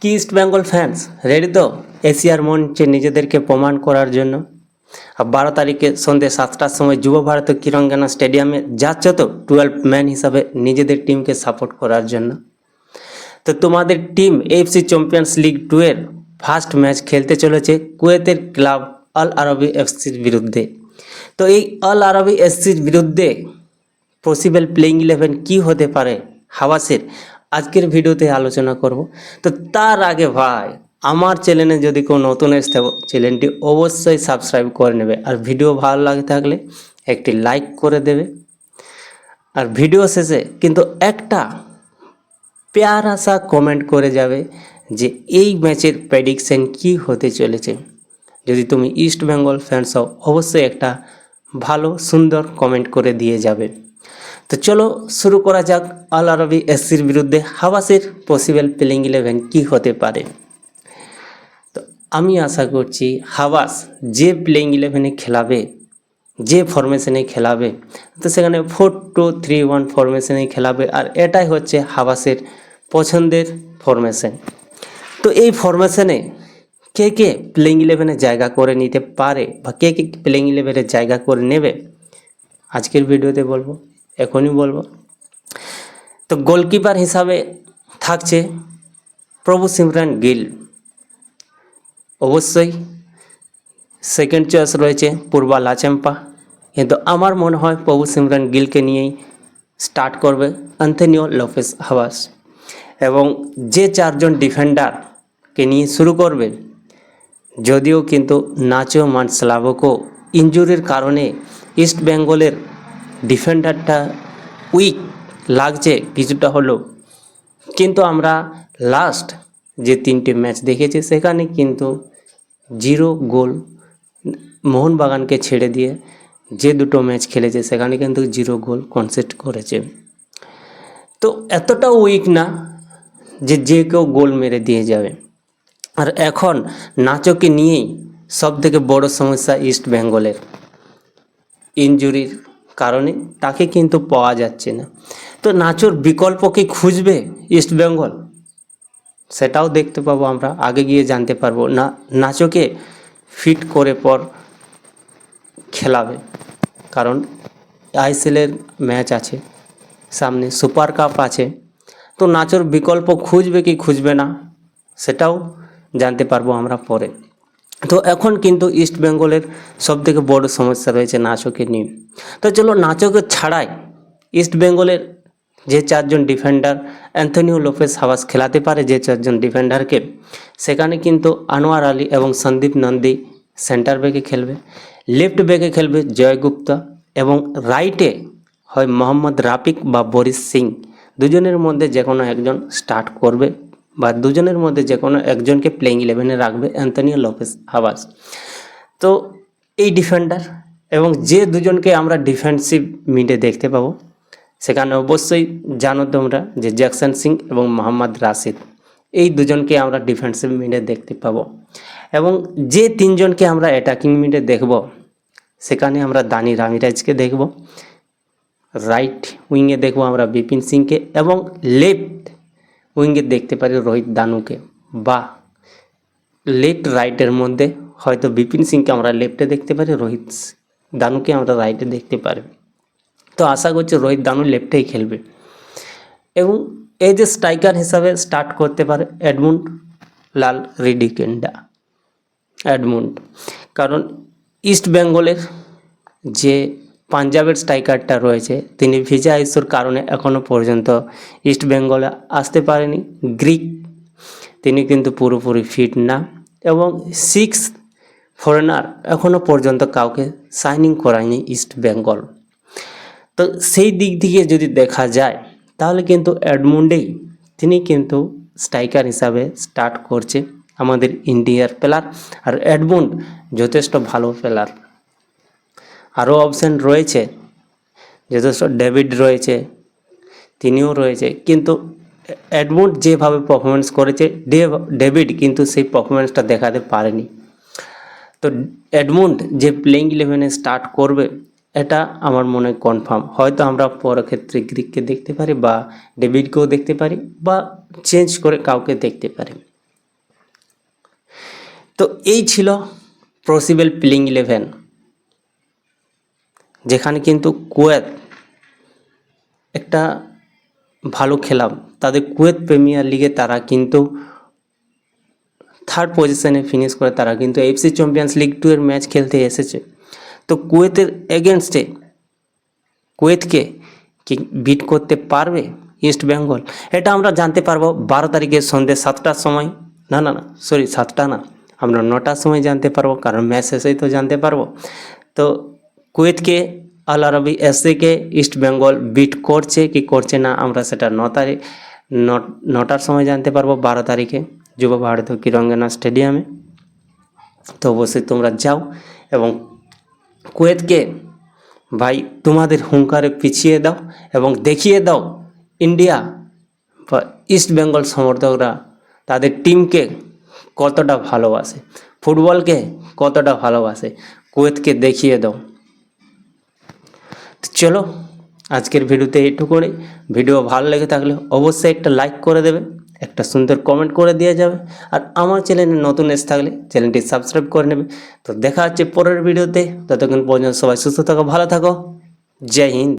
কি east Bengal fans ready তো এশিয়ার মঞ্চে নিজেদেরকে প্রমাণ করার জন্য? আর 12 তারিখে সন্ধ্যে 7টার সময় যুব ভারত কিরঙ্গানা স্টেডিয়ামে যাচ্ছ তো 12 ম্যান হিসাবে নিজেদের টিমকে সাপোর্ট করার জন্য। তো তোমাদের টিম এএফসি চ্যাম্পিয়ন্স লিগ 2 এর ফার্স্ট ম্যাচ খেলতে চলেছে কুয়েতের ক্লাব আল আরাবি এফসির বিরুদ্ধে। তো এই আল আরাবি এফসির বিরুদ্ধে পসিবল প্লেইং 11 কি হতে পারে হাওয়াসের, আজকের ভিডিওতে আলোচনা করব। তো তার আগে ভাই, আমার চ্যানেলে যদি কেউ নতুন এসে থাকো চ্যানেলটি অবশ্যই সাবস্ক্রাইব করে নেবে, আর ভিডিও ভালো লাগে থাকলে একটি লাইক করে দেবে। আর ভিডিও শেষে কিন্তু একটা প্যারা সা কমেন্ট করে যাবে যে এই ম্যাচের প্রেডিকশন কি হতে চলেছে। যদি তুমি ইস্ট বেঙ্গল ফ্যান্স হও অবশ্যই একটা ভালো সুন্দর কমেন্ট করে দিয়ে যাবে। তো চলো শুরু করা যাক আল আরাবি এফসির বিরুদ্ধে হাওয়াসের পসিবল প্লেইং 11 কি হতে পারে। তো আমি আশা করছি হাওয়াস যে প্লেইং 11 খেলাবে, যে ফরমেশনে খেলাবে, তো সেখানে 4-2-3-1 ফরমেশনে খেলাবে, আর এটাই হচ্ছে হাওয়াসের পছন্দের ফরমেশন। তো এই ফরমেশনে কে কে প্লেইং 11-এ জায়গা করে নিতে পারে বা কে কে প্লেইং 11-এ জায়গা করে নেবে আজকের ভিডিওতে বলবো, এখনই বলবো। তো গোলকিপার হিসাবে থাকছে প্রভু সিমরান গিল, অবশ্যই সেকেন্ড চয়েস রয়েছে পূর্বা লাচেম্পা, কিন্তু আমার মনে হয় প্রভু সিমরান গিলকে নিয়েই স্টার্ট করবে অ্যান্থনিও লোপেস হাওয়াস। এবং যে চারজন ডিফেন্ডারকে নিয়ে শুরু করবে, যদিও কিন্তু নাচো মানসলাভোকো ইনজুরির কারণে ইস্ট বেঙ্গলের ডিফেন্ডারটা উইক লাগছে কিছুটা হলেও, কিন্তু আমরা লাস্ট যে 3টে ম্যাচ দেখেছি সেখানে কিন্তু 0 গোল, মোহনবাগানকে ছেড়ে দিয়ে যে 2টো ম্যাচ খেলেছে সেখানে কিন্তু 0 গোল কনসেপ্ট করেছে। তো এতটাও উইক না যে কেউ গোল মেরে দিয়ে যাবে। আর এখন নাচোকে নিয়েই সবথেকে বড় সমস্যা ইস্ট বেঙ্গলের, ইনজুরির কারণে তাকে কিন্তু পাওয়া যাচ্ছে না। তো নাচোর বিকল্প কি খুঁজবে ইস্ট বেঙ্গল, সেটাও দেখতে পাবো আমরা, আগে গিয়ে জানতে পারবো। না নাচোকে ফিট করে পর খেলাবে, কারণ আইএসএলের ম্যাচ আছে সামনে, সুপার কাপ আছে। তো নাচোর বিকল্প খুঁজবে কি খুঁজবে না সেটাও জানতে পারবো আমরা পরে। তো এখন কিন্তু ইস্ট বেঙ্গলের সবথেকে বড় সমস্যা রয়েছে নাচোকে নিয়ে। তো চলো নাচোকে ছাড়াই ইস্ট বেঙ্গলের যে চারজন ডিফেন্ডার অ্যান্থনিও লোপেস হাওয়াস খেলাতে পারে, যে চারজন ডিফেন্ডারকে, সেখানে কিন্তু আনোয়ার আলী এবং সন্দীপ নন্দী সেন্টার ব্যাকে খেলবে, লেফট ব্যাকে খেলবে জয় গুপ্তা, এবং রাইটে হয় মোহাম্মদ রাফিক বা বরিশ সিং, দুজনের মধ্যে যে কোনো একজন স্টার্ট করবে বা দুজনের মধ্যে যে কোনো একজনকে প্লেইং 11-এ রাখবে অ্যান্থনিও লোপেস হাওয়াস। তো এই ডিফেন্ডার এবং যে দুজনকে আমরা ডিফেন্সিভ মিডে দেখতে পাবো সেখানে অবশ্যই জানো তোমরা যে জ্যাকসন সিং এবং মোহাম্মদ রাশিদ, এই দুজনকে আমরা ডিফেন্সিভ মিডে দেখতে পাবো। এবং যে 3জনকে আমরা অ্যাটাকিং মিডে দেখব সেখানে আমরা দানি রামিরাজকে দেখব, রাইট উইংয়ে দেখব আমরা বিপিন সিংকে, এবং লেফট উইংয়ে দেখতে পারি রোহিত দানুকে, বা লেফট রাইটের মধ্যে হয়তো বিপিন সিংকে আমরা লেফটে দেখতে পারি, রোহিত দানুকে আমরা রাইটে দেখতে পারি। তো আশা করছি রোহিত দানু লেফটেই খেলবে। এবং এই যে স্ট্রাইকার হিসাবে স্টার্ট করতে পারে এডমুন্ড লাল রিডিকেন্ডা, এডমুন্ড, কারণ ইস্ট বেঙ্গলের যে পাঞ্জাবের স্ট্রাইকারটা রয়েছে তিনি ভিসা ইস্যুর কারণে এখনও পর্যন্ত ইস্ট বেঙ্গলে আসতে পারেনি। গ্রিক, তিনি কিন্তু পুরোপুরি ফিট না, এবং 6 ফরেনার এখনও পর্যন্ত কাউকে সাইনিং করায়নি ইস্ট বেঙ্গল। তো সেই দিক থেকে যদি দেখা যায় তাহলে কিন্তু এডমুন্ডেই তিনি কিন্তু স্ট্রাইকার হিসাবে স্টার্ট করছে আমাদের ইন্ডিয়ার প্লেয়ার। আর এডমুন্ড যথেষ্ট ভালো প্লেয়ার, আরও অপশান রয়েছে, যথেষ্ট ডেভিড রয়েছে, তিনিও রয়েছে, কিন্তু এডমুন্ড যেভাবে পারফরমেন্স করেছে ডেভিড কিন্তু সেই পারফরমেন্সটা দেখাতে পারেনি। তো এডমুন্ড যে প্লেইং 11-এ স্টার্ট করবে এটা আমার মনে হয় কনফার্ম। হয়তো আমরা পরের ক্ষেত্রে গ্রিককে দেখতে পারি বা ডেভিডকেও দেখতে পারি বা চেঞ্জ করে কাউকে দেখতে পারি। তো এই ছিল পসিবল প্লেইং 11, যেখানে কিন্তু কুয়েত একটা ভালো খেলা, তাদের কুয়েত প্রিমিয়ার লিগে তারা কিন্তু থার্ড পজিশনে ফিনিশ করে তারা কিন্তু এফসি চ্যাম্পিয়ন্স লিগ 2 এর ম্যাচ খেলতে এসেছে। তো কুয়েতের এগেনস্টে কুয়েতকে কি বিট করতে পারবে ইস্ট বেঙ্গল, এটা আমরা জানতে পারবো 12 তারিখে সন্ধ্যে 7টার সময়। না, 7টা না, আমরা 9টার সময় জানতে পারবো, কারণ ম্যাচ শেষেই তো জানতে পারবো। তো কুয়েতকে আল আরাবি এসএকে ইস্ট বেঙ্গল বিট করছে কি করছে না, আমরা সেটা 9টার সময় জানতে পারবো 12 তারিখে যুব ভারতী ক্রীড়াঙ্গনা স্টেডিয়ামে। তো অবশ্যই তোমরা যাও এবং কুয়েতকে ভাই তোমাদের হুঙ্কারে পিছিয়ে দাও এবং দেখিয়ে দাও ইন্ডিয়া বা ইস্ট বেঙ্গল সমর্থকরা তাদের টিমকে কতটা ভালোবাসে, ফুটবলকে কতটা ভালোবাসে, কুয়েতকে দেখিয়ে দাও। তো চলো আজকের ভিডিওতে এইটুকুনি। ভিডিও ভালো লেগে থাকলে অবশ্যই একটা লাইক করে দেবে, একটা সুন্দর কমেন্ট করে দেওয়া যাবে, আর আমার চ্যানেলে নতুন এসে থাকলে চ্যানেলটি সাবস্ক্রাইব করে নেবে। তো দেখা হচ্ছে পরের ভিডিওতে, ততক্ষণ পর্যন্ত সবাই সুস্থ থাকো, ভালো থাকো, জয় হিন্দ।